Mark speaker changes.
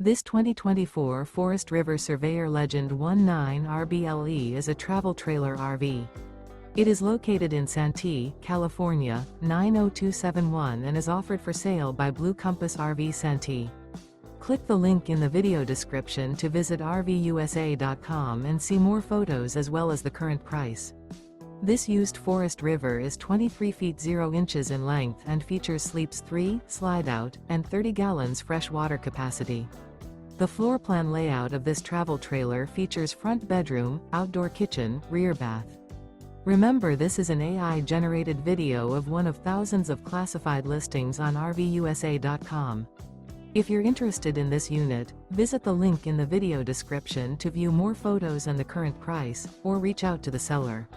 Speaker 1: This 2024 Forest River Surveyor Legend 19 RBLE is a travel trailer RV. It is located in Santee, California, 90271 and is offered for sale by Blue Compass RV Santee. Click the link in the video description to visit RVUSA.com and see more photos as well as the current price. This used Forest River is 23 feet 0 inches in length and features sleeps 3, Slideout, and 30 gallons fresh water capacity. The floor plan layout of this travel trailer features front bedroom, outdoor kitchen, rear bath. Remember, this is an AI-generated video of one of thousands of classified listings on RVUSA.com. If you're interested in this unit, visit the link in the video description to view more photos and the current price, or reach out to the seller.